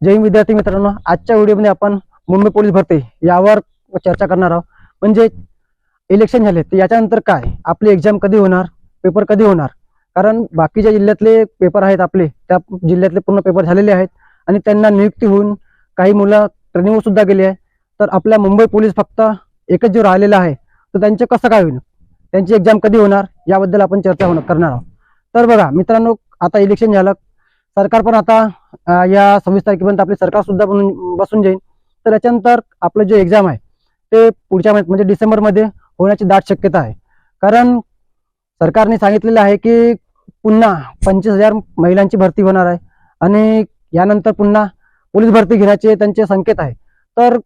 जय हिंद विद्यार्थी मित्रांनो, आजच्या व्हिडिओमध्ये आपण मुंबई पोलीस भरती यावर चर्चा करणार आहोत। म्हणजे इलेक्शन झाले तर याच्यानंतर काय, आपली एक्झाम कधी होणार, पेपर कधी होणार। कारण बाकीच्या जिल्ह्यातले पेपर आहेत आपले, त्या जिल्ह्यातले पूर्ण पेपर झालेले आहेत आणि त्यांना नियुक्ती होऊन काही मुलं ट्रेनिंगवर सुद्धा गेली आहे। तर आपल्या मुंबई पोलीस फक्त एकच जो राहिलेला आहे, तर त्यांचे कसं काय होईल, त्यांची एक्झाम कधी होणार याबद्दल आपण चर्चा करणार आहोत। तर बघा मित्रांनो, आता इलेक्शन झालं, सरकार पण आता या 26 तारखेपर्यंत आपले सरकार सुद्धा बसून जाईल। तर याच्यानंतर आपलं जे एक्झाम आहे ते पुढच्या महिन्यात म्हणजे डिसेंबरमध्ये होण्याची दाट शक्यता आहे। कारण सरकारने सांगितलेलं आहे की पुन्हा 25,000 महिलांची भरती होणार आहे आणि यानंतर पुन्हा पोलीस भरती घेण्याचे त्यांचे संकेत आहे। तर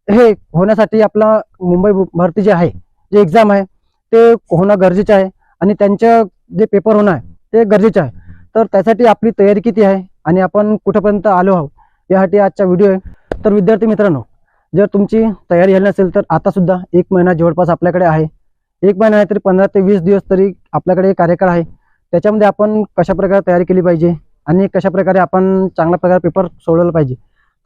हे होण्यासाठी आपला मुंबई भरती जे आहे, जे एक्झाम आहे ते होणं गरजेचं आहे आणि त्यांचं जे पेपर होणं आहे ते गरजेचं आहे। तर त्यासाठी आपली तयारी किती आहे आणि आपण कुठेपर्यंत आलो आहोत यासाठी आजचा व्हिडिओ आहे। तर विद्यार्थी मित्रांनो, जर तुमची तयारी झाली नसेल तर आता सुद्धा 1 महिना जवळपास आपल्याकडे आहे। 1 महिना नाही तरी 15 ते 20 दिवस तरी आपल्याकडे कार्यकाळ आहे। त्याच्यामध्ये आपण कशा प्रकारे तयारी केली पाहिजे आणि कशा प्रकारे आपण चांगल्या प्रकारे पेपर सोडवला पाहिजे।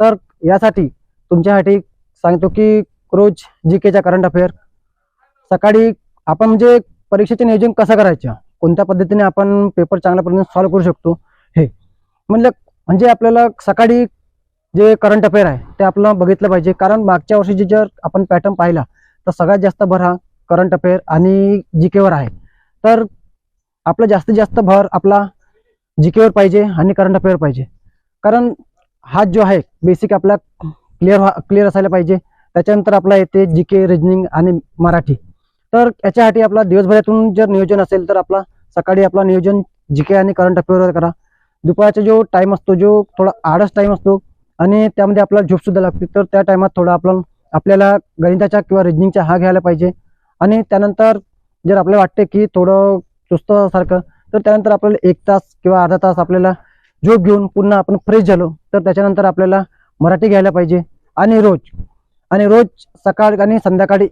तर यासाठी तुमच्यासाठी सांगतो की रोज जीकेचा करंट अफेअर सकाळी आपण म्हणजे परीक्षेचे नियोजन कसं करायचं, कोणत्या पद्धतीने आपण पेपर चांगल्या पद्धतीने सॉल्व्ह करू शकतो, हे म्हणजे आपल्याला सकाळी जे करंट अफेअर आहे ते आपलं बघितलं पाहिजे। कारण मागच्या वर्षी जर आपण पॅटर्न पाहिला तर सगळ्यात जास्त भर हा करंट अफेअर आणि जीकेवर आहे। तर आपला जास्तीत जास्त भर आपला जीकेवर पाहिजे आणि करंट अफेअर पाहिजे। कारण हा जो आहे बेसिक आपला क्लिअर असायला पाहिजे। त्याच्यानंतर आपला येते जीके, रिजनिंग आणि मराठी। तर याच्यासाठी आपला दिवसभरातून जर नियोजन असेल तर आपला सकाळी आपला नियोजन जीके आणि करंट अफेअरवर करा। दुपारचा जो टाइम असतो, जो थोडा आळस टाइम असतो आणि त्यामध्ये आपल्याला झोप सुद्धा लागते, तर त्या टायमात थोडा आपल्याला गणिताचा किंवा रिजनिंगचा हा घ्यायला पाहिजे। आणि त्यानंतर जर आपल्याला वाटते की थोडं सुस्त सारखं, तर त्यानंतर आपल्याला 1 तास किंवा अर्धा तास आपल्याला झोप घेऊन पुन्हा आपण फ्रेश झालो तर त्याच्यानंतर आपल्याला मराठी घ्यायला पाहिजे। आणि रोज सकाळ आणि संध्याकाळी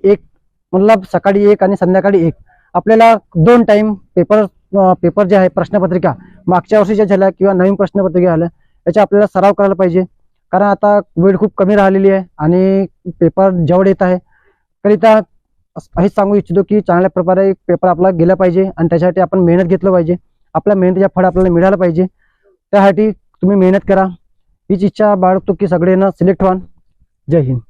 सकाळी 1 आणि संध्याकाळी 1 आपल्याला 2 टाइम पेपर जे आहे प्रश्नपत्रिका मागच्या वर्षीच्या झाल्या किंवा नवीन प्रश्नपत्रिका आल्या याचा आपल्याला सराव करायला पाहिजे। कारण आता वेळ खूप कमी राहिलेली आहे आणि पेपर जवळ येत आहे। करिता हेच सांगू इच्छितो की चांगल्या प्रकारे पेपर आपला गेला पाहिजे आणि त्यासाठी आपण मेहनत घेतलं पाहिजे। आपल्या मेहनतीचं फळ आपल्याला मिळालं पाहिजे। त्यासाठी तुम्ही मेहनत करा, हीच इच्छा बाळगतो की सगळ्यांना सिलेक्ट व्हा। जय हिंद।